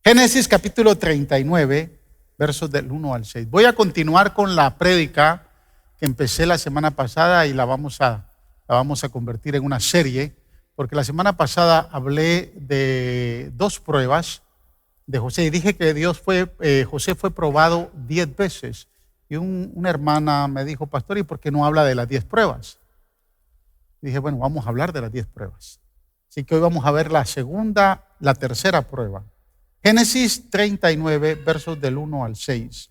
Génesis capítulo 39, versos del 1 al 6. Voy a continuar con la prédica que empecé la semana pasada y la vamos a convertir en una serie, porque la semana pasada hablé de dos pruebas de José y dije que José fue probado 10 veces. Y una hermana me dijo: pastor, ¿y por qué no habla de las 10 pruebas? Y dije, bueno, vamos a hablar de las 10 pruebas. Así que hoy vamos a ver la tercera prueba. Génesis 39, versos del 1 al 6.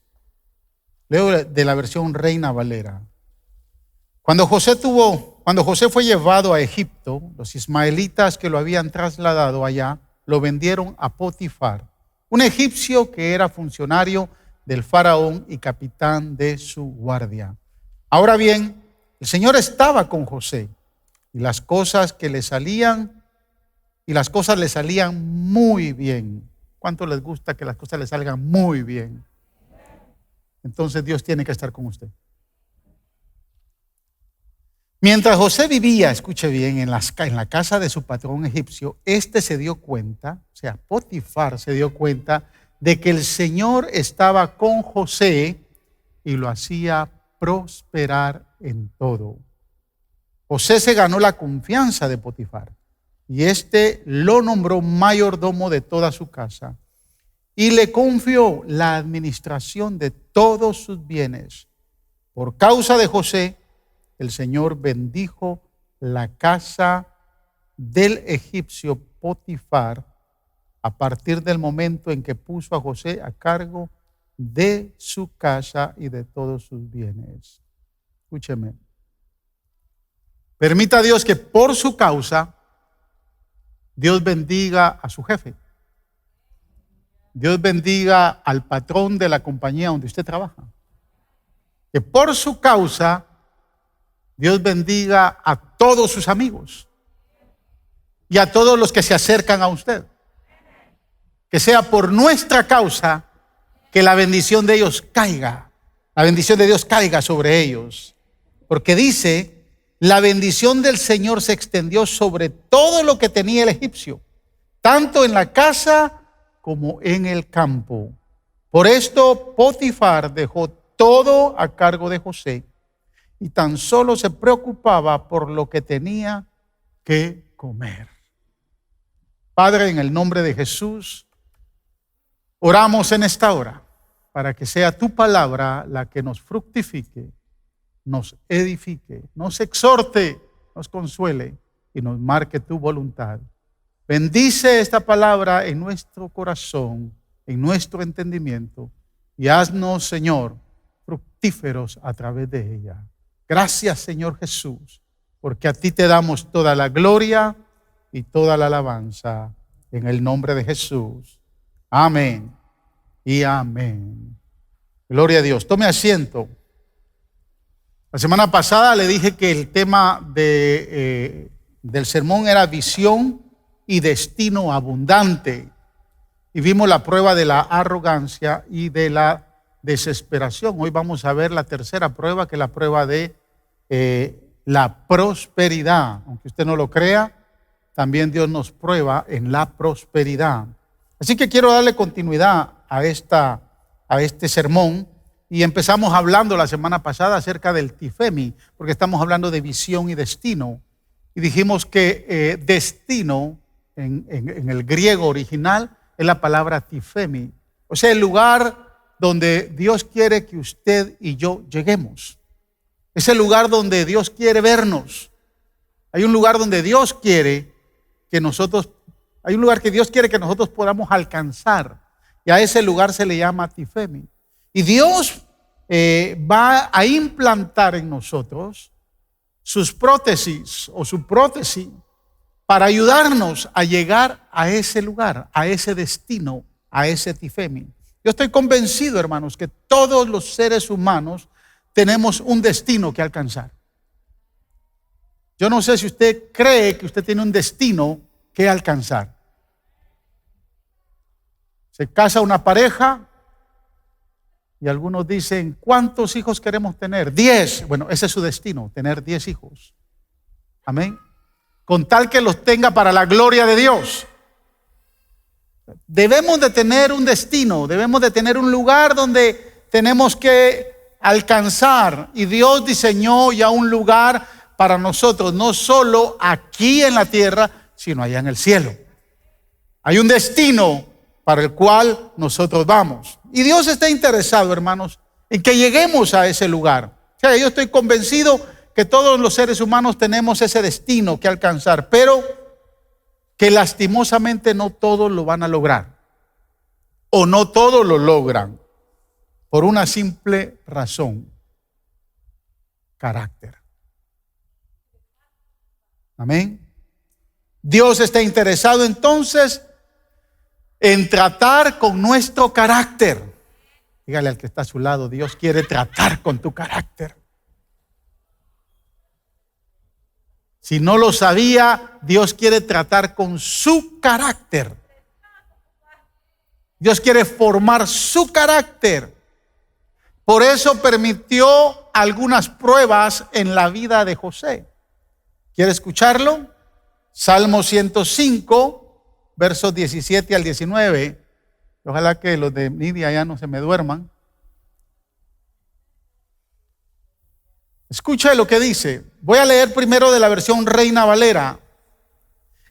Leo de la versión Reina Valera. Cuando José fue llevado a Egipto, los ismaelitas que lo habían trasladado allá lo vendieron a Potifar, un egipcio que era funcionario del faraón y capitán de su guardia. Ahora bien, el Señor estaba con José y las cosas le salían muy bien. ¿Cuánto les gusta que las cosas les salgan muy bien? Entonces Dios tiene que estar con usted. Mientras José vivía, escuche bien, en la casa de su patrón egipcio, se dio cuenta, o sea, Potifar se dio cuenta de que el Señor estaba con José y lo hacía prosperar en todo. José se ganó la confianza de Potifar y lo nombró mayordomo de toda su casa y le confió la administración de todos sus bienes. Por causa de José, el Señor bendijo la casa del egipcio Potifar a partir del momento en que puso a José a cargo de su casa y de todos sus bienes. Escúcheme. Permita a Dios que por su causa Dios bendiga a su jefe. Dios bendiga al patrón de la compañía donde usted trabaja. Que por su causa Dios bendiga a todos sus amigos y a todos los que se acercan a usted. Que sea por nuestra causa que la bendición de ellos caiga. La bendición de Dios caiga sobre ellos. Porque dice: la bendición del Señor se extendió sobre todo lo que tenía el egipcio, tanto en la casa como en el campo. Por esto Potifar dejó todo a cargo de José y tan solo se preocupaba por lo que tenía que comer. Padre, en el nombre de Jesús, oramos en esta hora para que sea tu palabra la que nos fructifique, nos edifique, nos exhorte, nos consuele y nos marque tu voluntad. Bendice esta palabra en nuestro corazón, en nuestro entendimiento, y haznos, Señor, fructíferos a través de ella. Gracias, Señor Jesús, porque a ti te damos toda la gloria y toda la alabanza en el nombre de Jesús. Amén y amén. Gloria a Dios. Tome asiento. La semana pasada le dije que el tema del sermón era visión y destino abundante. Y vimos la prueba de la arrogancia y de la desesperación. Hoy vamos a ver la tercera prueba, que es la prueba de la prosperidad. Aunque usted no lo crea, también Dios nos prueba en la prosperidad. Así que quiero darle continuidad a este sermón. Y empezamos hablando la semana pasada acerca del tifemi, porque estamos hablando de visión y destino. Y dijimos que destino en el griego original es la palabra tifemi. O sea, el lugar donde Dios quiere que usted y yo lleguemos. Es el lugar donde Dios quiere vernos. Hay un lugar donde Dios quiere que nosotros podamos alcanzar. Y a ese lugar se le llama tifemi. Y Dios va a implantar en nosotros sus prótesis o su prótesis para ayudarnos a llegar a ese lugar, a ese destino, a ese tifemi. Yo estoy convencido, hermanos, que todos los seres humanos tenemos un destino que alcanzar. Yo no sé si usted cree que usted tiene un destino que alcanzar. Se casa una pareja y algunos dicen: ¿cuántos hijos queremos tener? 10. Bueno, ese es su destino, tener 10 hijos. Amén. Con tal que los tenga para la gloria de Dios. Debemos de tener un destino, debemos de tener un lugar donde tenemos que alcanzar. Y Dios diseñó ya un lugar para nosotros, no solo aquí en la tierra, sino allá en el cielo. Hay un destino para el cual nosotros vamos. Y Dios está interesado, hermanos, en que lleguemos a ese lugar. O sea, yo estoy convencido que todos los seres humanos tenemos ese destino que alcanzar, pero que lastimosamente no todos lo van a lograr. O no todos lo logran. Por una simple razón: carácter. Amén. Dios está interesado entonces en tratar con nuestro carácter. Dígale al que está a su lado: Dios quiere tratar con tu carácter. Si no lo sabía, Dios quiere tratar con su carácter. Dios quiere formar su carácter. Por eso permitió algunas pruebas en la vida de José. ¿Quiere escucharlo? Salmo 105, versos 17 al 19. Ojalá que los de Nidia ya no se me duerman. Escucha lo que dice. Voy a leer primero de la versión Reina Valera.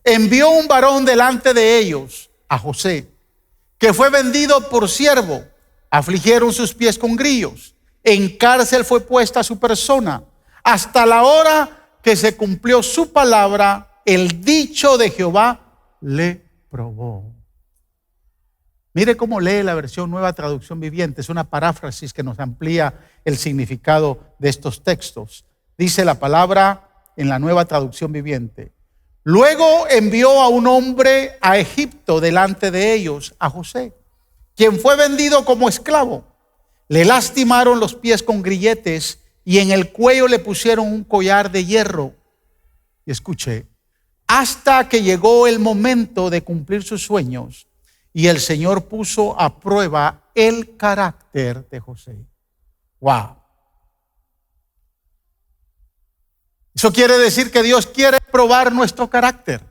Envió un varón delante de ellos, a José, que fue vendido por siervo. Afligieron sus pies con grillos. En cárcel fue puesta su persona, hasta la hora que se cumplió su palabra. El dicho de Jehová le probó. Mire cómo lee la versión Nueva Traducción Viviente. Es una paráfrasis que nos amplía el significado de estos textos. Dice la palabra en la Nueva Traducción Viviente: luego envió a un hombre a Egipto delante de ellos, a José, quien fue vendido como esclavo. Le lastimaron los pies con grilletes y en el cuello le pusieron un collar de hierro. Y escuché, hasta que llegó el momento de cumplir sus sueños, y el Señor puso a prueba el carácter de José. Wow. Eso quiere decir que Dios quiere probar nuestro carácter.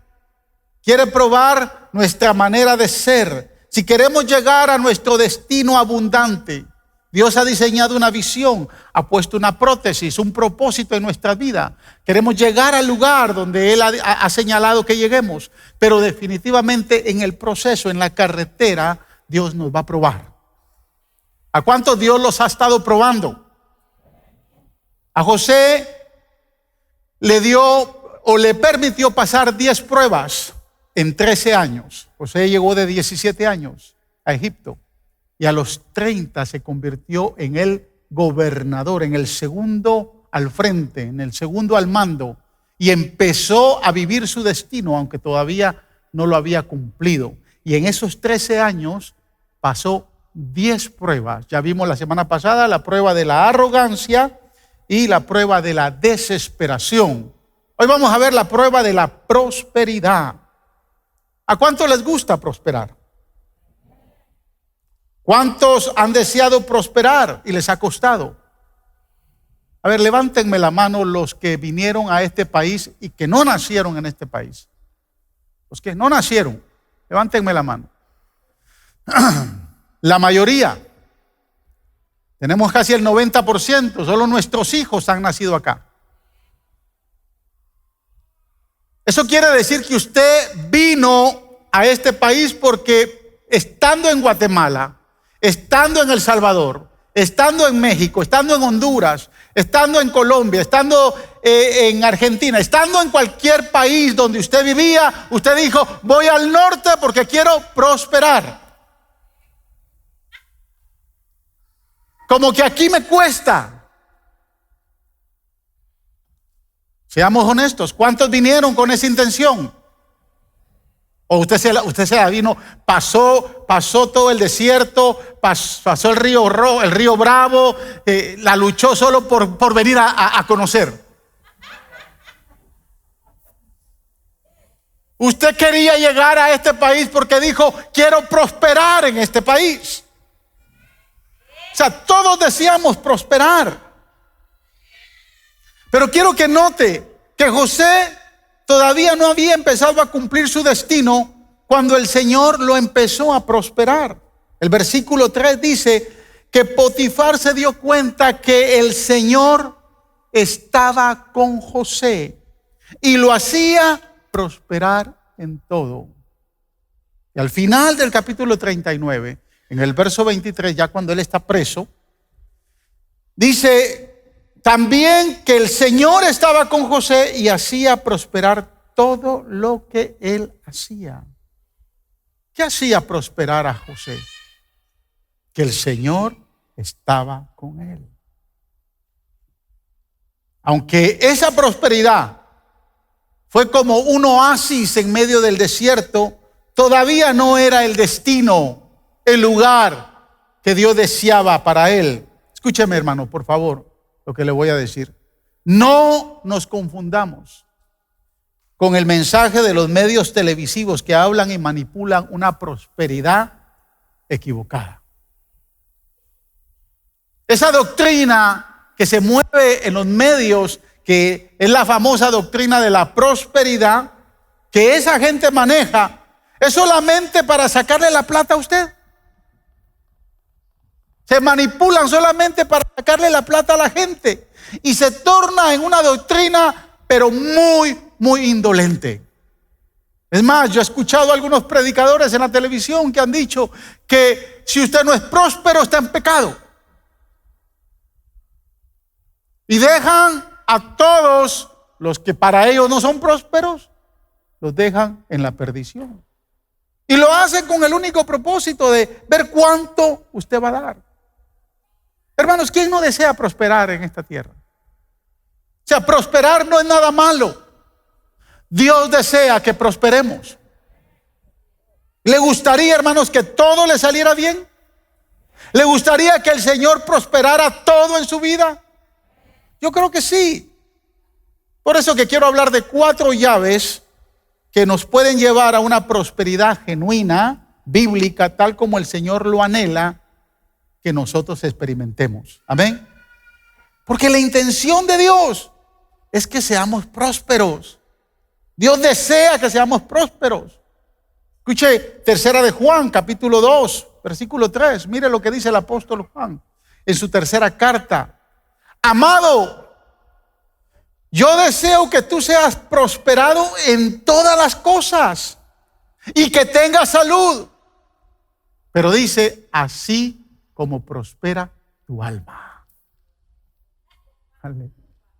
Quiere probar nuestra manera de ser. Si queremos llegar a nuestro destino abundante, Dios ha diseñado una visión, ha puesto una prótesis, un propósito en nuestra vida. Queremos llegar al lugar donde Él ha señalado que lleguemos, pero definitivamente en el proceso, en la carretera, Dios nos va a probar. ¿A cuántos Dios los ha estado probando? A José le dio o le permitió pasar 10 pruebas en 13 años. José llegó de 17 años a Egipto. Y a los 30 se convirtió en el gobernador, en el segundo al frente, en el segundo al mando. Y empezó a vivir su destino, aunque todavía no lo había cumplido. Y en esos 13 años pasó 10 pruebas. Ya vimos la semana pasada la prueba de la arrogancia y la prueba de la desesperación. Hoy vamos a ver la prueba de la prosperidad. ¿A cuánto les gusta prosperar? ¿Cuántos han deseado prosperar y les ha costado? A ver, levántenme la mano los que vinieron a este país y que no nacieron en este país. Los que no nacieron, levántenme la mano. La mayoría. Tenemos casi el 90%, solo nuestros hijos han nacido acá. Eso quiere decir que usted vino a este país porque estando en Guatemala, estando en El Salvador, estando en México, estando en Honduras, estando en Colombia, estando en Argentina, estando en cualquier país donde usted vivía, usted dijo, voy al norte porque quiero prosperar. Como que aquí me cuesta. Seamos honestos, ¿cuántos vinieron con esa intención? O usted se la vino, pasó todo el desierto, pasó el río Bravo, la luchó solo por venir a conocer. Usted quería llegar a este país porque dijo, quiero prosperar en este país. O sea, todos deseamos prosperar. Pero quiero que note que José todavía no había empezado a cumplir su destino cuando el Señor lo empezó a prosperar. El versículo 3 dice que Potifar se dio cuenta que el Señor estaba con José y lo hacía prosperar en todo. Y al final del capítulo 39, en el verso 23, ya cuando él está preso, dice también que el Señor estaba con José y hacía prosperar todo lo que él hacía. ¿Qué hacía prosperar a José? Que el Señor estaba con él. Aunque esa prosperidad fue como un oasis en medio del desierto, todavía no era el destino, el lugar que Dios deseaba para él. Escúcheme, hermano, por favor, lo que le voy a decir. No nos confundamos con el mensaje de los medios televisivos que hablan y manipulan una prosperidad equivocada. Esa doctrina que se mueve en los medios, que es la famosa doctrina de la prosperidad, que esa gente maneja, es solamente para sacarle la plata a usted. Se manipulan solamente para sacarle la plata a la gente y se torna en una doctrina, pero muy indolente. Es más, yo he escuchado a algunos predicadores en la televisión que han dicho que si usted no es próspero, está en pecado. Y dejan a todos los que para ellos no son prósperos, los dejan en la perdición. Y lo hacen con el único propósito de ver cuánto usted va a dar. Hermanos, ¿quién no desea prosperar en esta tierra? O sea, prosperar no es nada malo. Dios desea que prosperemos. ¿Le gustaría, hermanos, que todo le saliera bien? ¿Le gustaría que el Señor prosperara todo en su vida? Yo creo que sí. Por eso que quiero hablar de 4 llaves que nos pueden llevar a una prosperidad genuina, bíblica, tal como el Señor lo anhela que nosotros experimentemos. Amén. Porque la intención de Dios es que seamos prósperos. Dios desea que seamos prósperos. Escuche, tercera de Juan, capítulo 2, versículo 3. Mire lo que dice el apóstol Juan en su tercera carta. Amado, yo deseo que tú seas prosperado en todas las cosas y que tengas salud. Pero dice, así como prospera tu alma.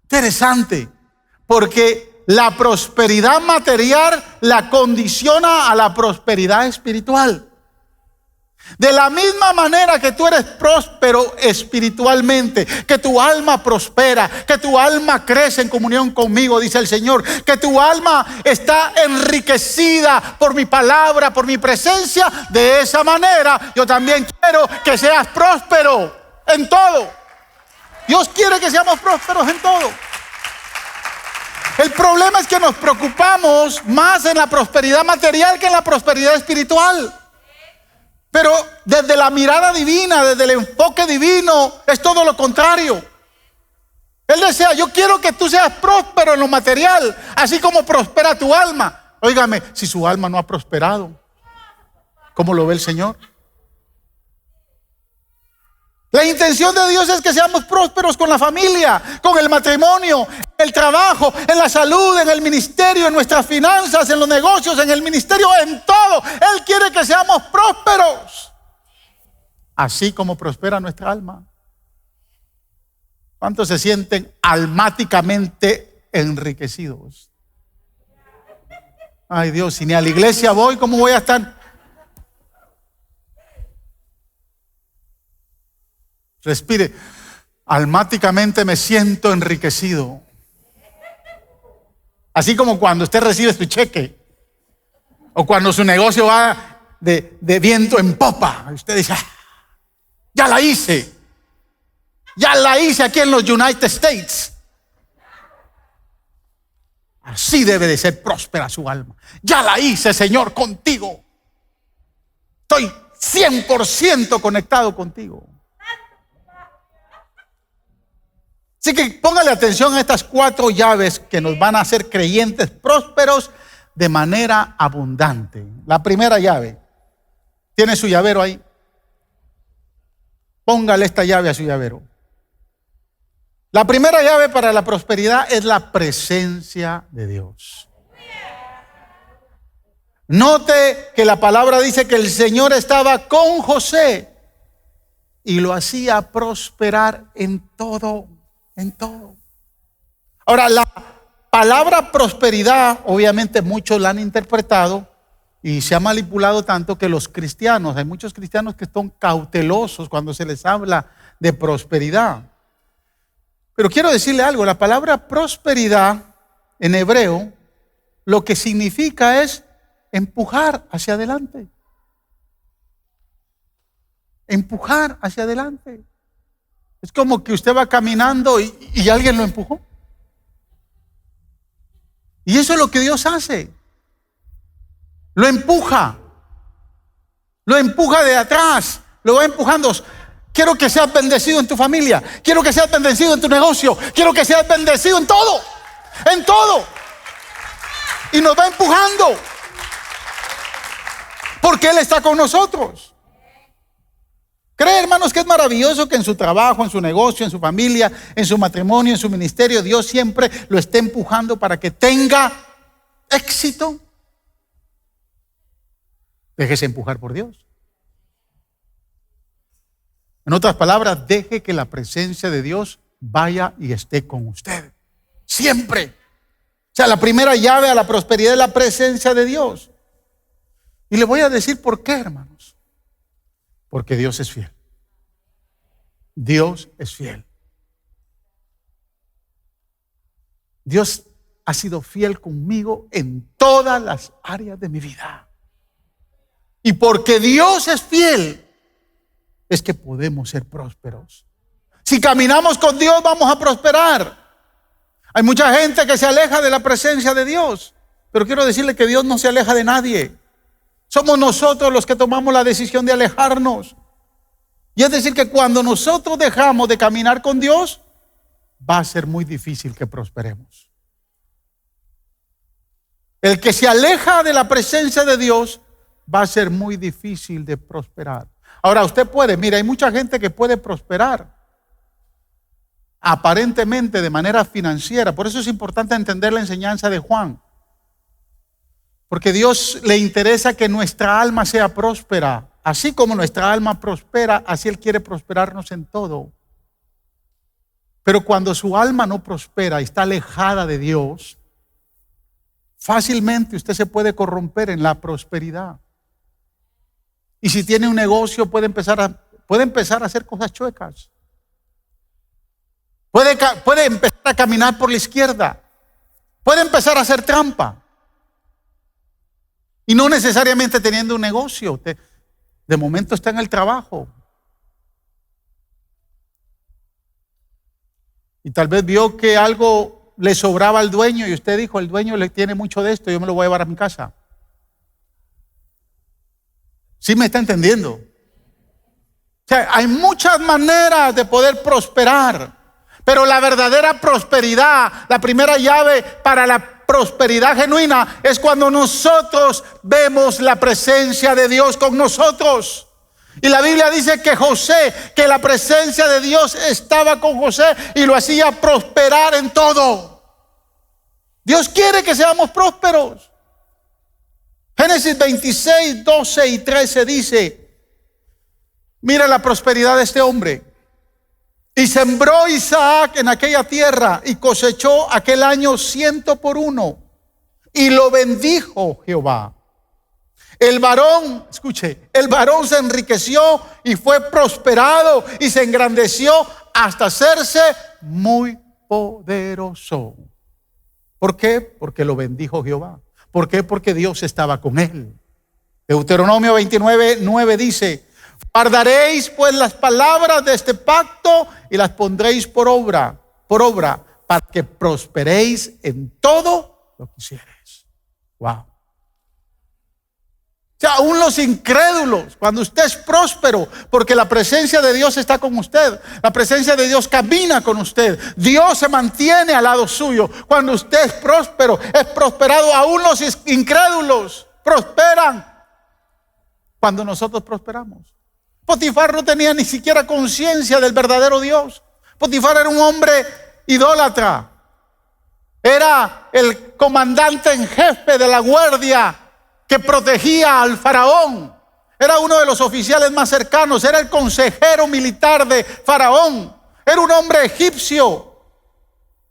Interesante, porque la prosperidad material la condiciona a la prosperidad espiritual. De la misma manera que tú eres próspero espiritualmente, que tu alma prospera, que tu alma crece en comunión conmigo, dice el Señor, que tu alma está enriquecida por mi palabra, por mi presencia, de esa manera yo también quiero que seas próspero en todo. Dios quiere que seamos prósperos en todo. El problema es que nos preocupamos más en la prosperidad material que en la prosperidad espiritual. Pero desde la mirada divina, desde el enfoque divino, es todo lo contrario. Él desea, yo quiero que tú seas próspero en lo material, así como prospera tu alma. Óigame, si su alma no ha prosperado, ¿cómo lo ve el Señor? La intención de Dios es que seamos prósperos con la familia, con el matrimonio, en el trabajo, en la salud, en el ministerio, en nuestras finanzas, en los negocios, en el ministerio, en todo. Él quiere que seamos prósperos, así como prospera nuestra alma. ¿Cuántos se sienten almáticamente enriquecidos? Ay Dios, si ni a la iglesia voy, ¿cómo voy a estar? Respire. Almáticamente me siento enriquecido. Así como cuando usted recibe su cheque o cuando su negocio va de viento en popa. Usted dice, ya la hice. Ya la hice aquí en los United States. Así debe de ser próspera su alma. Ya la hice, Señor, contigo. Estoy 100% conectado contigo. Así que póngale atención a estas 4 llaves que nos van a hacer creyentes prósperos de manera abundante. La primera llave. ¿Tiene su llavero ahí? Póngale esta llave a su llavero. La primera llave para la prosperidad es la presencia de Dios. Note que la palabra dice que el Señor estaba con José y lo hacía prosperar en todo, en todo. Ahora, la palabra prosperidad, obviamente muchos la han interpretado y se ha manipulado tanto que los cristianos, hay muchos cristianos que están cautelosos cuando se les habla de prosperidad. Pero quiero decirle algo, la palabra prosperidad en hebreo lo que significa es empujar hacia adelante. Empujar hacia adelante. Es como que usted va caminando y alguien lo empujó. Y eso es lo que Dios hace. Lo empuja. Lo empuja de atrás. Lo va empujando. Quiero que seas bendecido en tu familia. Quiero que seas bendecido en tu negocio. Quiero que seas bendecido en todo. En todo. Y nos va empujando. Porque Él está con nosotros. ¿Cree, hermanos, que es maravilloso que en su trabajo, en su negocio, en su familia, en su matrimonio, en su ministerio, Dios siempre lo esté empujando para que tenga éxito? Déjese empujar por Dios. En otras palabras, deje que la presencia de Dios vaya y esté con usted. Siempre. O sea, la primera llave a la prosperidad es la presencia de Dios. Y le voy a decir por qué, hermanos. Porque Dios es fiel. Dios es fiel. Dios ha sido fiel conmigo en todas las áreas de mi vida. Y porque Dios es fiel, es que podemos ser prósperos. Si caminamos con Dios, vamos a prosperar. Hay mucha gente que se aleja de la presencia de Dios, pero quiero decirle que Dios no se aleja de nadie. Somos nosotros los que tomamos la decisión de alejarnos. Y es decir que cuando nosotros dejamos de caminar con Dios, va a ser muy difícil que prosperemos. El que se aleja de la presencia de Dios va a ser muy difícil de prosperar. Ahora usted puede, mira, hay mucha gente que puede prosperar aparentemente de manera financiera. Por eso es importante entender la enseñanza de Juan. Porque Dios le interesa que nuestra alma sea próspera. Así como nuestra alma prospera, así Él quiere prosperarnos en todo. Pero cuando su alma no prospera y está alejada de Dios, fácilmente usted se puede corromper en la prosperidad. Y si tiene un negocio, puede empezar a hacer cosas chuecas. Puede empezar a caminar por la izquierda. Puede empezar a hacer trampa. Y no necesariamente teniendo un negocio. De momento está en el trabajo. Y tal vez vio que algo le sobraba al dueño y usted dijo, el dueño le tiene mucho de esto, yo me lo voy a llevar a mi casa. ¿Sí me está entendiendo? O sea, hay muchas maneras de poder prosperar, pero la verdadera prosperidad, la primera llave para la prosperidad genuina es cuando nosotros vemos la presencia de Dios con nosotros. Y la Biblia dice que la presencia de Dios estaba con José y lo hacía prosperar en todo. Dios quiere que seamos prósperos. Génesis 26, 12 y 13 dice, mira la prosperidad de este hombre. Y sembró Isaac en aquella tierra y cosechó aquel año 100 por 1. Y lo bendijo Jehová. El varón, escuche, el varón se enriqueció y fue prosperado y se engrandeció hasta hacerse muy poderoso. ¿Por qué? Porque lo bendijo Jehová. ¿Por qué? Porque Dios estaba con él. Deuteronomio 29, 9 dice, guardaréis pues las palabras de este pacto y las pondréis por obra, para que prosperéis en todo lo que hiciereis. Wow. O sea, aún los incrédulos, cuando usted es próspero, porque la presencia de Dios está con usted, la presencia de Dios camina con usted, Dios se mantiene al lado suyo. Cuando usted es próspero, es prosperado. Aún los incrédulos prosperan cuando nosotros prosperamos. Potifar no tenía ni siquiera conciencia del verdadero Dios. Potifar era un hombre idólatra. Era el comandante en jefe de la guardia que protegía al faraón. Era uno de los oficiales más cercanos. Era el consejero militar de Faraón. Era un hombre egipcio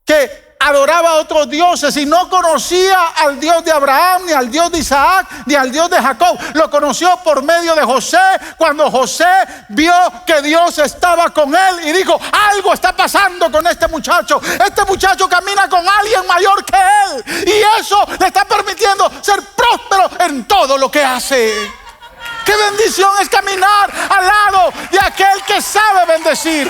que adoraba a otros dioses y no conocía al Dios de Abraham, ni al Dios de Isaac, ni al Dios de Jacob. Lo conoció por medio de José, cuando José vio que Dios estaba con él y dijo: algo está pasando con este muchacho. Este muchacho camina con alguien mayor que él, y eso le está permitiendo ser próspero en todo lo que hace. Qué bendición es caminar al lado de aquel que sabe bendecir.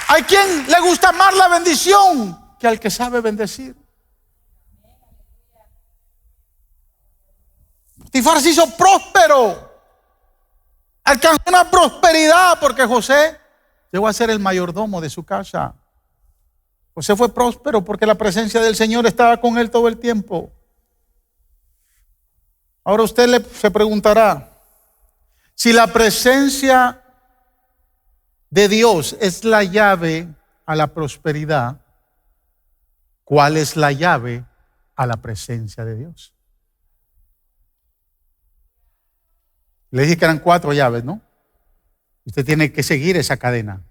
Hay quien le gusta más la bendición que al que sabe bendecir. Potifar se hizo próspero. Alcanzó una prosperidad porque José llegó a ser el mayordomo de su casa. José fue próspero porque la presencia del Señor estaba con él todo el tiempo. Ahora usted se preguntará, si la presencia de Dios es la llave a la prosperidad, ¿cuál es la llave a la presencia de Dios? Le dije que eran 4 llaves, ¿no? Usted tiene que seguir esa cadena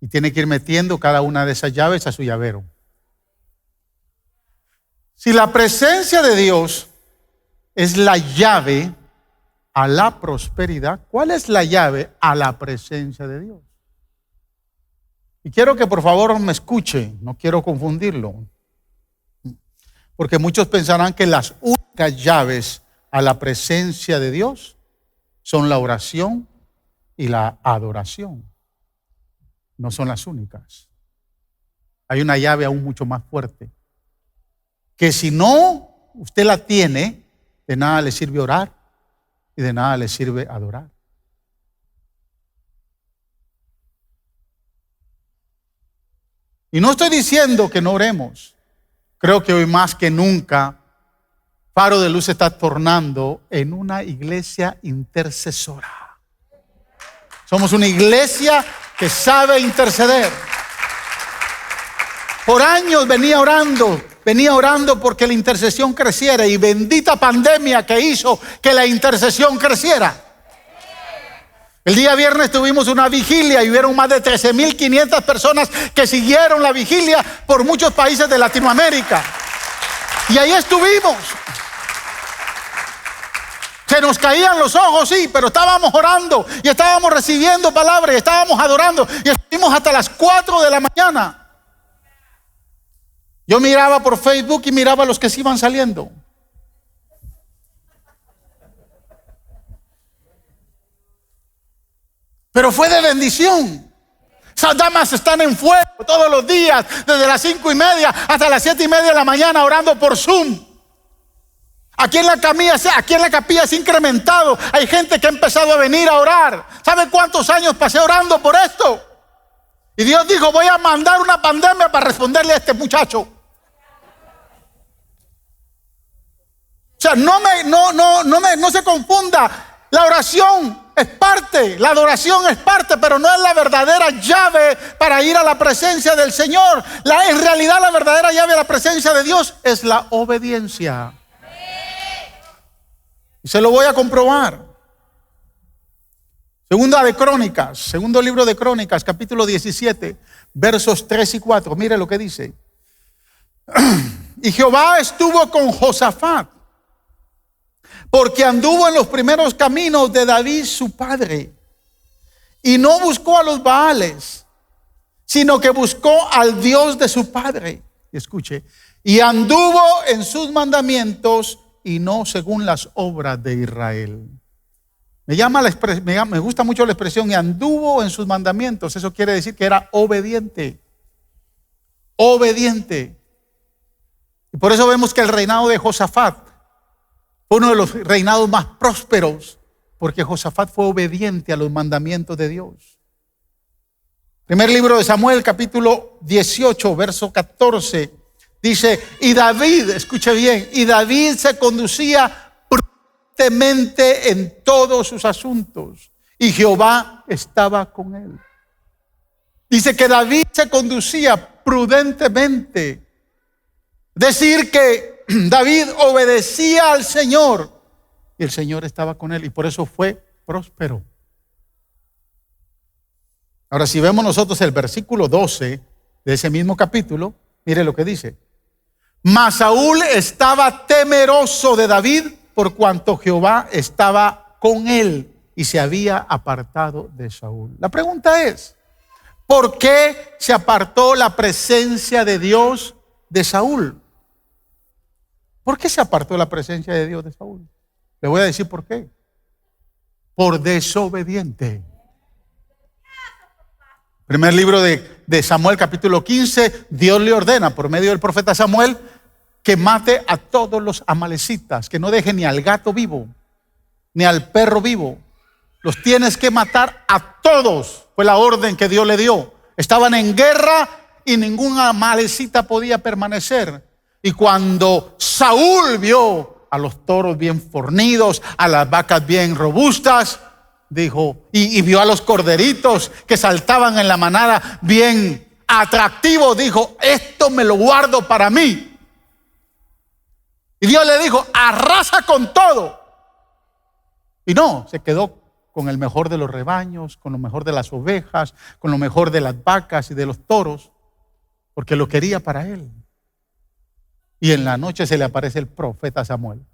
y tiene que ir metiendo cada una de esas llaves a su llavero. Si la presencia de Dios es la llave a la prosperidad, ¿cuál es la llave a la presencia de Dios? Y quiero que por favor me escuche, no quiero confundirlo, porque muchos pensarán que las únicas llaves a la presencia de Dios son la oración y la adoración. No son las únicas. Hay una llave aún mucho más fuerte, que si no usted la tiene, de nada le sirve orar y de nada le sirve adorar. Y no estoy diciendo que no oremos. Creo que hoy más que nunca Faro de Luz se está tornando en una iglesia intercesora. Somos una iglesia que sabe interceder. Por años venía orando porque la intercesión creciera, y bendita pandemia que hizo que la intercesión creciera. El día viernes tuvimos una vigilia y hubieron más de 13,500 personas que siguieron la vigilia por muchos países de Latinoamérica. Y ahí estuvimos. Se nos caían los ojos, sí, pero estábamos orando y estábamos recibiendo palabras y estábamos adorando y estuvimos hasta las 4 de la mañana. Yo miraba por Facebook y miraba a los que se iban saliendo. Pero fue de bendición. Esas damas están en fuego todos los días, desde las 5:30 hasta las 7:30 de la mañana, orando por Zoom. Aquí en la capilla se ha incrementado. Hay gente que ha empezado a venir a orar. ¿Sabe cuántos años pasé orando por esto? Y Dios dijo: voy a mandar una pandemia para responderle a este muchacho. O sea, no se confunda. La oración es parte, la adoración es parte, pero no es la verdadera llave para ir a la presencia del Señor. En realidad, la verdadera llave a la presencia de Dios es la obediencia. Y se lo voy a comprobar. Segundo libro de Crónicas, capítulo 17, versos 3 y 4. Mire lo que dice. Y Jehová estuvo con Josafat, porque anduvo en los primeros caminos de David su padre, y no buscó a los Baales, sino que buscó al Dios de su padre. Y escuche, y anduvo en sus mandamientos y no según las obras de Israel. Me gusta mucho la expresión, y anduvo en sus mandamientos. Eso quiere decir que era obediente. Obediente. Y por eso vemos que el reinado de Josafat Fue uno de los reinados más prósperos porque Josafat fue obediente a los mandamientos de Dios. Primer libro de Samuel, capítulo 18, verso 14, dice, y David, escuche bien, y David se conducía prudentemente en todos sus asuntos, y Jehová estaba con él. Dice que David se conducía prudentemente. Decir que David obedecía al Señor y el Señor estaba con él y por eso fue próspero. Ahora, si vemos nosotros el versículo 12 de ese mismo capítulo, mire lo que dice. Mas Saúl estaba temeroso de David por cuanto Jehová estaba con él y se había apartado de Saúl. La pregunta es, ¿por qué se apartó la presencia de Dios de Saúl? ¿Por qué se apartó la presencia de Dios de Saúl? Le voy a decir por qué. Por desobediente. Primer libro de Samuel, capítulo 15, Dios le ordena por medio del profeta Samuel que mate a todos los amalecitas, que no deje ni al gato vivo, ni al perro vivo. Los tienes que matar a todos. Fue la orden que Dios le dio. Estaban en guerra y ningún amalecita podía permanecer. Y cuando Saúl vio a los toros bien fornidos, a las vacas bien robustas, dijo, y vio a los corderitos que saltaban en la manada bien atractivos, dijo, esto me lo guardo para mí. Y Dios le dijo, arrasa con todo. Y no, se quedó con el mejor de los rebaños, con lo mejor de las ovejas, con lo mejor de las vacas y de los toros, porque lo quería para él. Y en la noche se le aparece el profeta Samuel.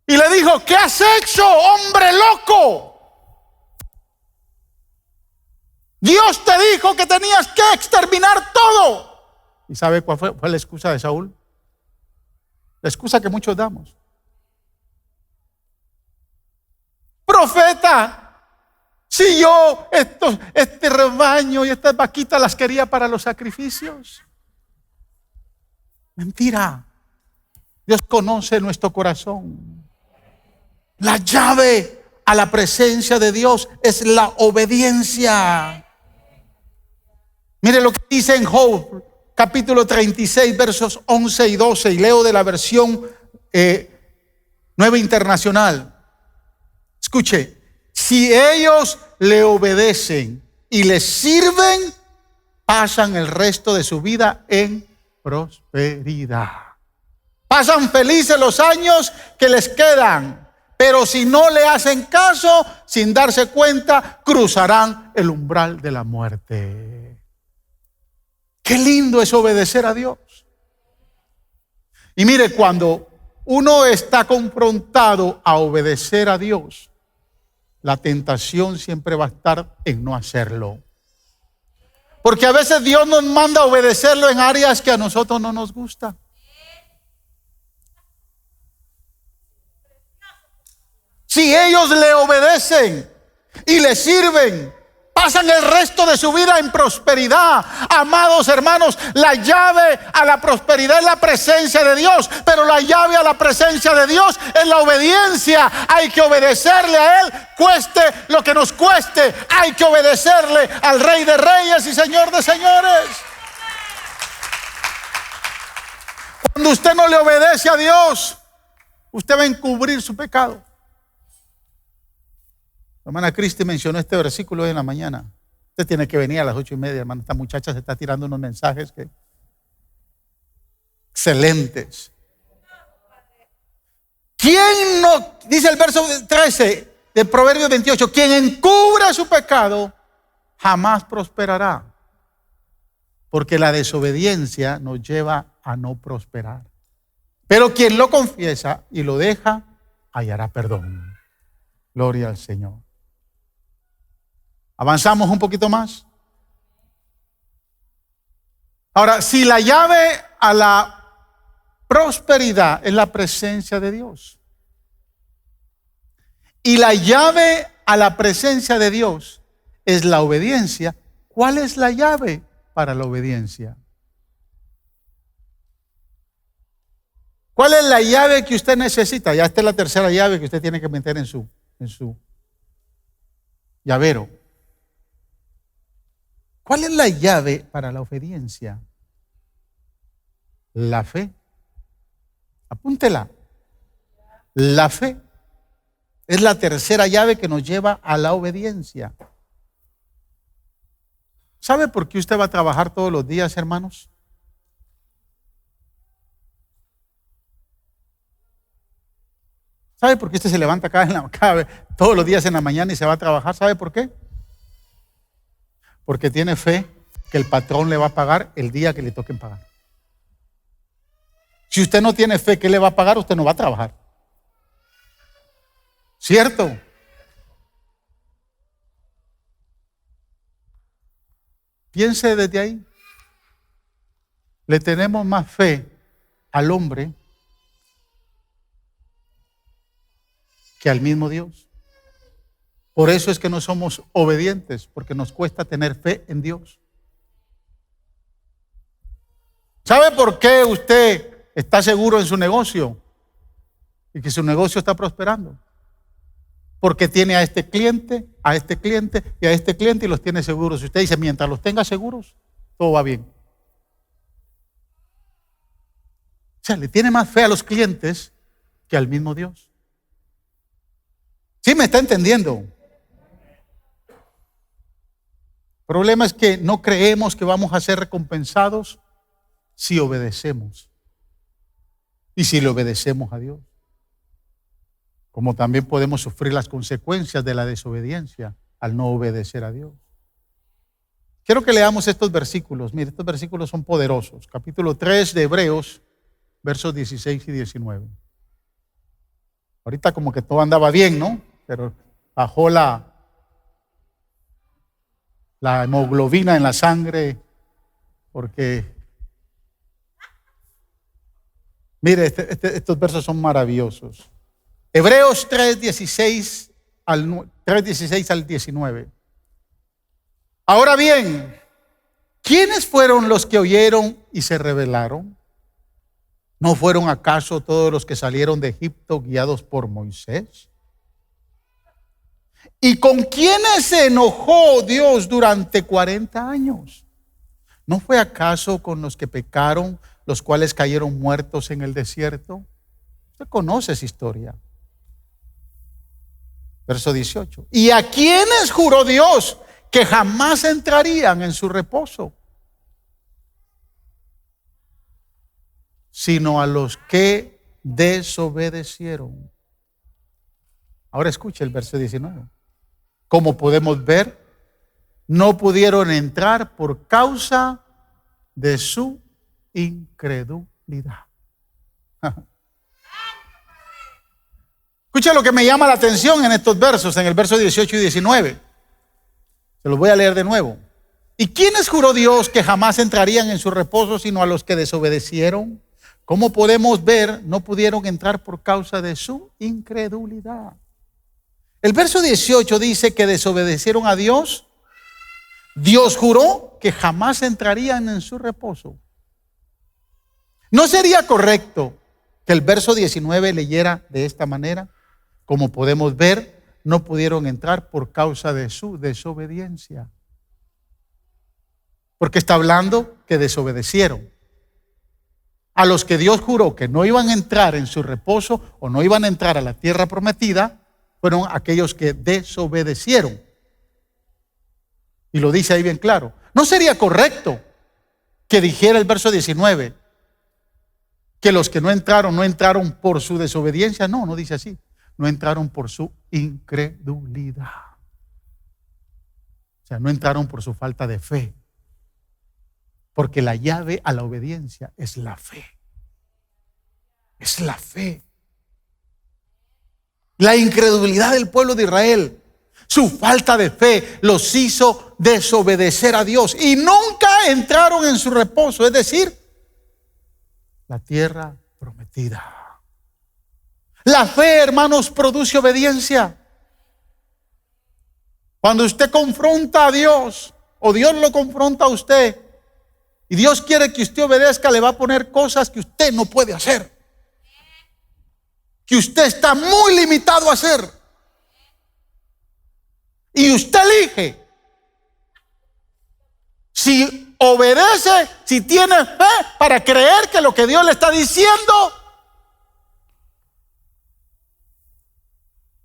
Y le dijo, ¿qué has hecho, hombre loco? Dios te dijo que tenías que exterminar todo. ¿Y sabe cuál fue la excusa de Saúl? La excusa que muchos damos. Profeta, si yo este rebaño y estas vaquitas las quería para los sacrificios. Mentira. Dios conoce nuestro corazón. La llave a la presencia de Dios es la obediencia. Mire lo que dice en Job, capítulo 36, versos 11 y 12, y leo de la versión Nueva Internacional. Escuche, si ellos le obedecen y le sirven, pasan el resto de su vida en prosperidad. Pasan felices los años que les quedan, pero si no le hacen caso, sin darse cuenta, cruzarán el umbral de la muerte. Qué lindo es obedecer a Dios. Y mire, cuando uno está confrontado a obedecer a Dios, la tentación siempre va a estar en no hacerlo. Porque a veces Dios nos manda a obedecerlo en áreas que a nosotros no nos gusta. Si ellos le obedecen y le sirven, pasan el resto de su vida en prosperidad. Amados hermanos, la llave a la prosperidad es la presencia de Dios, pero la llave a la presencia de Dios es la obediencia. Hay que obedecerle a Él, cueste lo que nos cueste. Hay que obedecerle al Rey de Reyes y Señor de Señores. Cuando usted no le obedece a Dios, usted va a encubrir su pecado. La hermana Cristi mencionó este versículo hoy en la mañana. Usted tiene que venir a las 8:30, hermana. Esta muchacha se está tirando unos mensajes que excelentes. ¿Quién no, dice el verso 13 del Proverbio 28, quien encubre su pecado jamás prosperará? Porque la desobediencia nos lleva a no prosperar. Pero quien lo confiesa y lo deja, hallará perdón. Gloria al Señor. Avanzamos un poquito más. Ahora, si la llave a la prosperidad es la presencia de Dios, y la llave a la presencia de Dios es la obediencia, ¿cuál es la llave para la obediencia? ¿Cuál es la llave que usted necesita? Ya esta es la tercera llave que usted tiene que meter en su llavero. ¿Cuál es la llave para la obediencia? La fe. Apúntela. La fe es la tercera llave que nos lleva a la obediencia. ¿Sabe por qué usted va a trabajar todos los días, hermanos? ¿Sabe por qué usted se levanta todos los días en la mañana y se va a trabajar? ¿Sabe por qué? Porque tiene fe que el patrón le va a pagar el día que le toquen pagar. Si usted no tiene fe que le va a pagar, usted no va a trabajar. ¿Cierto? Piense desde ahí. Le tenemos más fe al hombre que al mismo Dios. Por eso es que no somos obedientes, porque nos cuesta tener fe en Dios. ¿Sabe por qué usted está seguro en su negocio y que su negocio está prosperando? Porque tiene a este cliente y a este cliente y los tiene seguros. Y usted dice, mientras los tenga seguros, todo va bien. O sea, le tiene más fe a los clientes que al mismo Dios. ¿Sí me está entendiendo? El problema es que no creemos que vamos a ser recompensados si obedecemos. Y si le obedecemos a Dios. Como también podemos sufrir las consecuencias de la desobediencia al no obedecer a Dios. Quiero que leamos estos versículos. Mire, estos versículos son poderosos. Capítulo 3 de Hebreos, versos 16 y 19. Ahorita como que todo andaba bien, ¿no? Pero bajó la hemoglobina en la sangre porque... Mire, estos versos son maravillosos. Hebreos 3:16 al 19. Ahora bien, ¿quiénes fueron los que oyeron y se rebelaron? ¿No fueron acaso todos los que salieron de Egipto guiados por Moisés? ¿Y con quiénes se enojó Dios durante 40 años? ¿No fue acaso con los que pecaron, los cuales cayeron muertos en el desierto? Usted conoce esa historia. Verso 18. ¿Y a quiénes juró Dios que jamás entrarían en su reposo? Sino a los que desobedecieron. Ahora escuche el verso 19. Como podemos ver, no pudieron entrar por causa de su incredulidad. Escucha lo que me llama la atención en estos versos, en el verso 18 y 19. Se los voy a leer de nuevo. ¿Y quiénes juró Dios que jamás entrarían en su reposo sino a los que desobedecieron? Como podemos ver, no pudieron entrar por causa de su incredulidad. El verso 18 dice que desobedecieron a Dios. Dios juró que jamás entrarían en su reposo. ¿No sería correcto que el verso 19 leyera de esta manera? Como podemos ver, no pudieron entrar por causa de su desobediencia. Porque está hablando que desobedecieron. A los que Dios juró que no iban a entrar en su reposo o no iban a entrar a la tierra prometida, fueron aquellos que desobedecieron. Y lo dice ahí bien claro. ¿No sería correcto que dijera el verso 19 que los que no entraron por su desobediencia? No, no dice así. No entraron por su incredulidad. O sea, no entraron por su falta de fe. Porque la llave a la obediencia es la fe. Es la fe. La incredulidad del pueblo de Israel, su falta de fe, los hizo desobedecer a Dios y nunca entraron en su reposo, es decir, la tierra prometida. La fe, hermanos, produce obediencia. Cuando usted confronta a Dios o Dios lo confronta a usted y Dios quiere que usted obedezca, le va a poner cosas que usted no puede hacer. que usted está muy limitado a hacer. Y usted elige si obedece, si tiene fe para creer que lo que Dios le está diciendo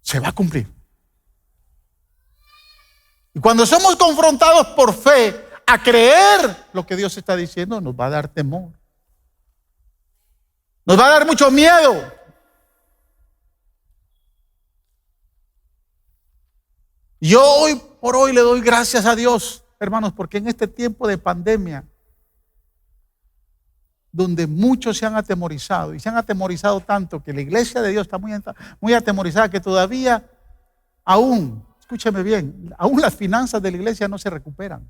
se va a cumplir. Y cuando somos confrontados por fe a creer lo que Dios está diciendo, nos va a dar temor. Nos va a dar mucho miedo. Yo hoy por hoy le doy gracias a Dios, hermanos, porque en este tiempo de pandemia, donde muchos se han atemorizado, y se han atemorizado tanto que la iglesia de Dios está muy atemorizada, que todavía aún, escúcheme bien, aún las finanzas de la iglesia no se recuperan.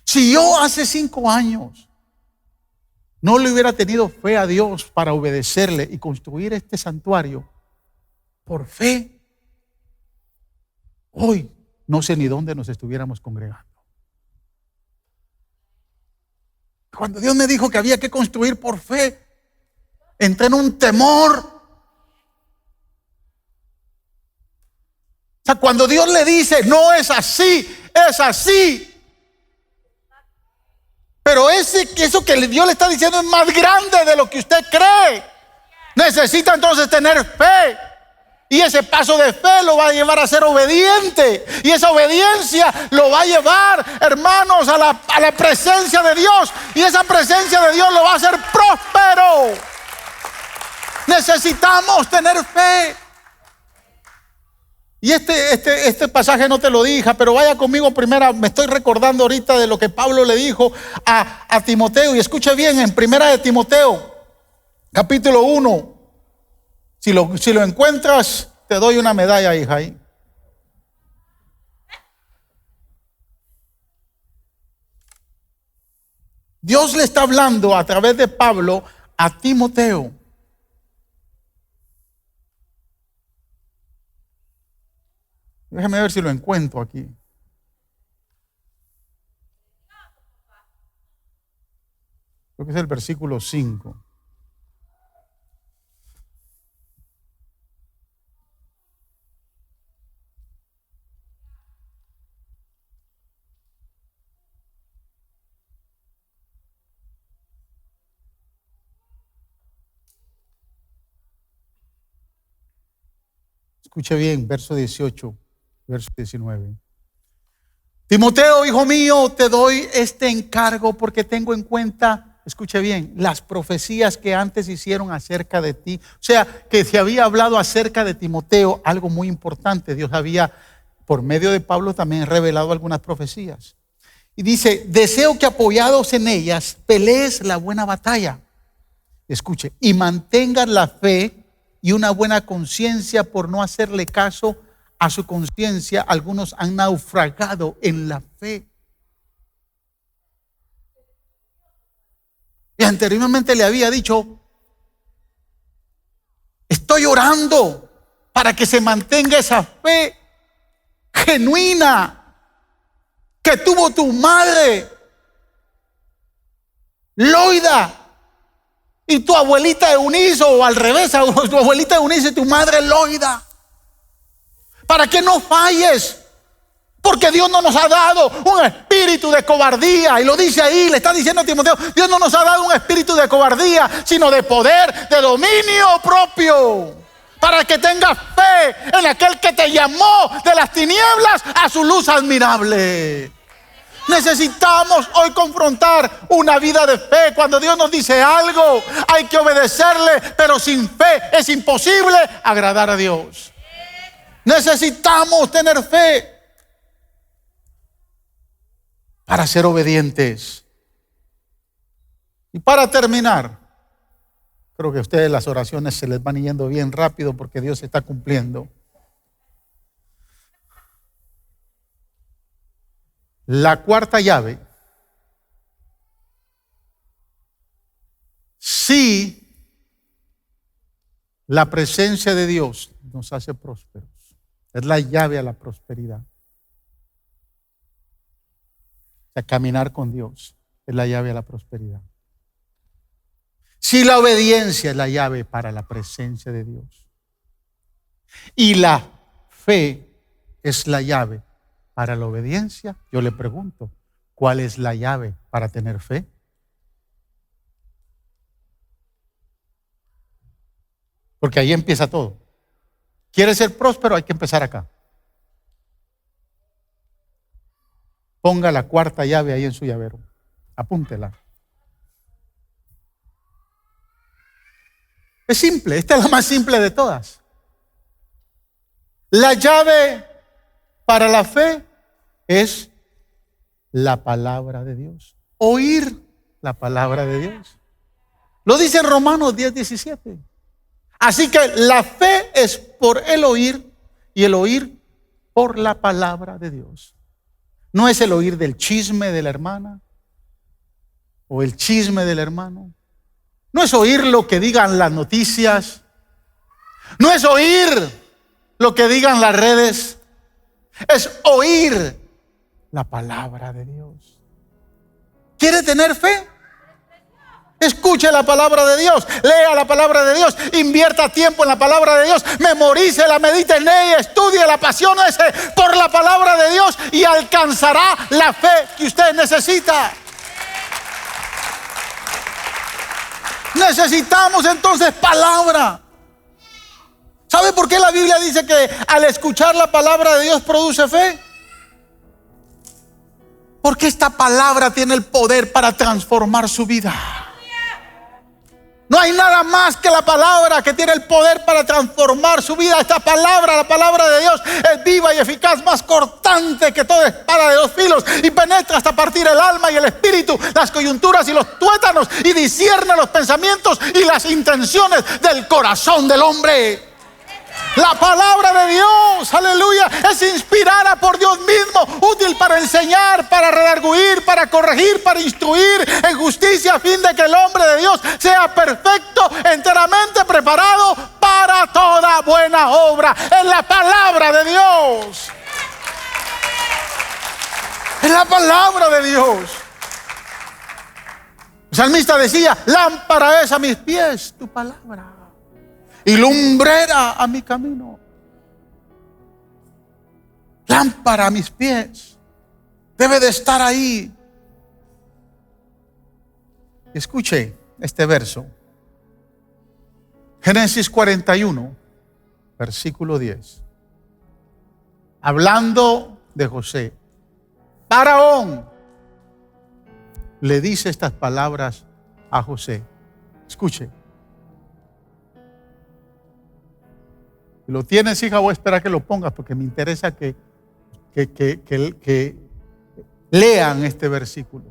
Si yo hace 5 años no le hubiera tenido fe a Dios para obedecerle y construir este santuario, por fe, hoy no sé ni dónde nos estuviéramos congregando. Cuando Dios me dijo que había que construir por fe, entré en un temor. O sea, cuando Dios le dice, no es así, es así. Pero eso que Dios le está diciendo es más grande de lo que usted cree. Necesita entonces tener fe. Y ese paso de fe lo va a llevar a ser obediente. Y esa obediencia lo va a llevar, hermanos, a la presencia de Dios. Y esa presencia de Dios lo va a hacer próspero. Necesitamos tener fe. Y este pasaje no te lo dije, pero vaya conmigo primero. Me estoy recordando ahorita de lo que Pablo le dijo a Timoteo. Y escuche bien, en primera de Timoteo, capítulo 1. Si lo encuentras, te doy una medalla, hija, ahí. Dios le está hablando a través de Pablo a Timoteo. Déjame ver si lo encuentro aquí. Creo que es el versículo 5. Escuche bien, verso 18, verso 19. Timoteo, hijo mío, te doy este encargo porque tengo en cuenta, escuche bien, las profecías que antes hicieron acerca de ti. O sea, que se había hablado acerca de Timoteo, algo muy importante. Dios había, por medio de Pablo, también revelado algunas profecías. Y dice, deseo que apoyados en ellas, pelees la buena batalla. Escuche, y mantengas la fe y una buena conciencia. Por no hacerle caso a su conciencia, algunos han naufragado en la fe. Y anteriormente le había dicho, estoy orando para que se mantenga esa fe genuina que tuvo tu madre, Loida, y tu abuelita Eunice, o al revés, tu abuelita Eunice y tu madre Loida. Para que no falles. Porque Dios no nos ha dado un espíritu de cobardía. Y lo dice ahí, le está diciendo a Timoteo, Dios no nos ha dado un espíritu de cobardía, sino de poder, de dominio propio. Para que tengas fe en aquel que te llamó de las tinieblas a su luz admirable. Necesitamos hoy confrontar una vida de fe. Cuando Dios nos dice algo, hay que obedecerle, pero sin fe es imposible agradar a Dios. Necesitamos tener fe para ser obedientes. Y para terminar, creo que a ustedes las oraciones se les van yendo bien rápido porque Dios está cumpliendo. La cuarta llave, si la presencia de Dios nos hace prósperos, es la llave a la prosperidad. O sea, caminar con Dios es la llave a la prosperidad. Si la obediencia es la llave para la presencia de Dios y la fe es la llave para la obediencia, yo le pregunto, ¿cuál es la llave para tener fe? Porque ahí empieza todo. ¿Quieres ser próspero? Hay que empezar acá. Ponga la cuarta llave ahí en su llavero. Apúntela. Es simple, esta es la más simple de todas. La llave para la fe es la palabra de Dios. Oír la palabra de Dios. Lo dice en Romanos 10:17. Así que la fe es por el oír y el oír por la palabra de Dios. No es el oír del chisme de la hermana o el chisme del hermano. No es oír lo que digan las noticias. No es oír lo que digan las redes. Es oír la palabra de Dios. ¿Quiere tener fe? Escuche la palabra de Dios, lea la palabra de Dios, invierta tiempo en la palabra de Dios, memorícela, medite en ella, estudie, apasionese por la palabra de Dios y alcanzará la fe que usted necesita. Necesitamos entonces palabra. ¿Sabe por qué la Biblia dice que al escuchar la palabra de Dios produce fe? Porque esta palabra tiene el poder para transformar su vida. No hay nada más que la palabra que tiene el poder para transformar su vida. Esta palabra, la palabra de Dios, es viva y eficaz, más cortante que toda espada de dos filos y penetra hasta partir el alma y el espíritu, las coyunturas y los tuétanos y discierne los pensamientos y las intenciones del corazón del hombre. La palabra de Dios, aleluya, es inspirada por Dios mismo, útil para enseñar, para redarguir, para corregir, para instruir en justicia, a fin de que el hombre de Dios sea perfecto, enteramente preparado para toda buena obra. Es la palabra de Dios. Es la palabra de Dios. El salmista decía: lámpara es a mis pies tu palabra y lumbrera a mi camino. Lámpara a mis pies. Debe de estar ahí. Escuche este verso. Génesis 41, versículo 10. Hablando de José, Faraón le dice estas palabras a José. Escuche. Si lo tienes, hija, voy a esperar que lo pongas porque me interesa que lean este versículo.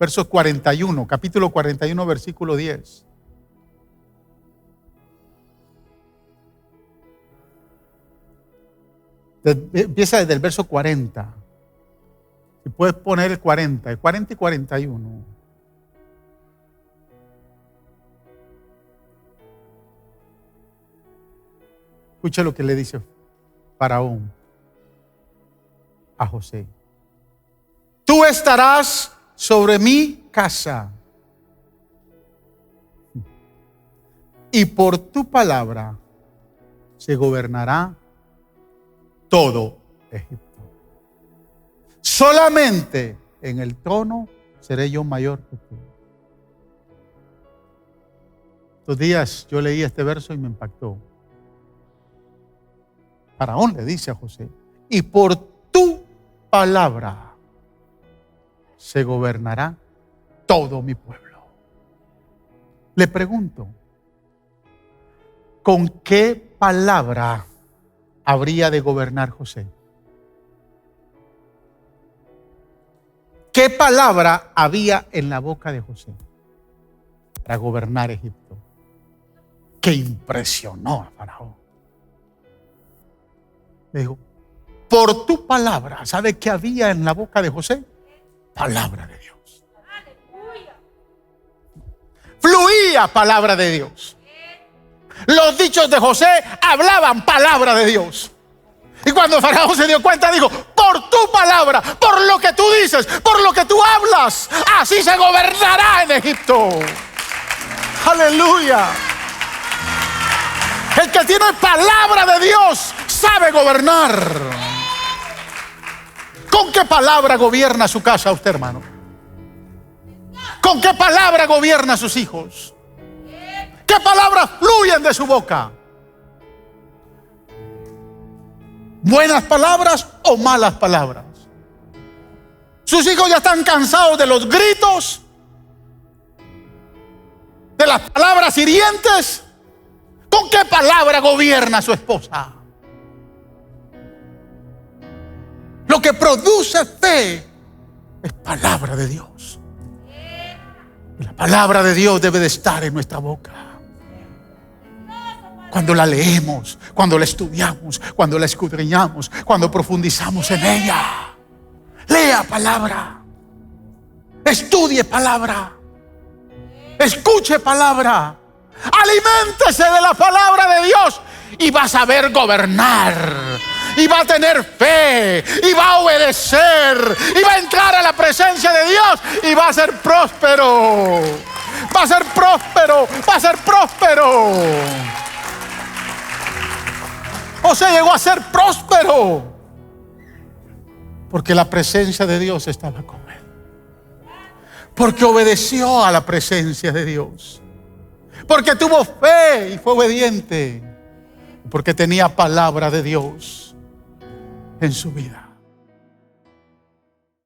Verso 41, capítulo 41, versículo 10. Empieza desde el verso 40. Si puedes poner el 40 y 41. Escucha lo que le dice Faraón a José. Tú estarás sobre mi casa y por tu palabra se gobernará todo Egipto. Solamente en el trono seré yo mayor que tú. Estos días yo leí este verso y me impactó. Faraón le dice a José: y por tu palabra se gobernará todo mi pueblo. Le pregunto, ¿con qué palabra habría de gobernar José? ¿Qué palabra había en la boca de José para gobernar Egipto? Que impresionó a Faraón. Le dijo: por tu palabra. ¿Sabe qué había en la boca de José? Palabra de Dios. Fluía palabra de Dios. Los dichos de José hablaban palabra de Dios. Y cuando Faraón se dio cuenta, dijo: por tu palabra, por lo que tú dices, por lo que tú hablas, así se gobernará en Egipto. Aleluya. El que tiene palabra de Dios sabe gobernar. ¿Con qué palabra gobierna su casa usted, hermano? ¿Con qué palabra gobierna a sus hijos? ¿Qué palabras fluyen de su boca? ¿Buenas palabras o malas palabras? Sus hijos ya están cansados de los gritos, de las palabras hirientes. ¿Con qué palabra gobierna su esposa? Lo que produce fe es palabra de Dios. Y la palabra de Dios debe de estar en nuestra boca. Cuando la leemos, cuando la estudiamos, cuando la escudriñamos, cuando profundizamos en ella. Lea palabra. Estudie palabra. Escuche palabra. Aliméntese de la palabra de Dios y va a saber gobernar. Y va a tener fe, y va a obedecer, y va a entrar a la presencia de Dios, y va a ser próspero. Va a ser próspero, va a ser próspero. José llegó a ser próspero porque la presencia de Dios estaba con él. Porque obedeció a la presencia de Dios. Porque tuvo fe y fue obediente. Porque tenía palabra de Dios en su vida.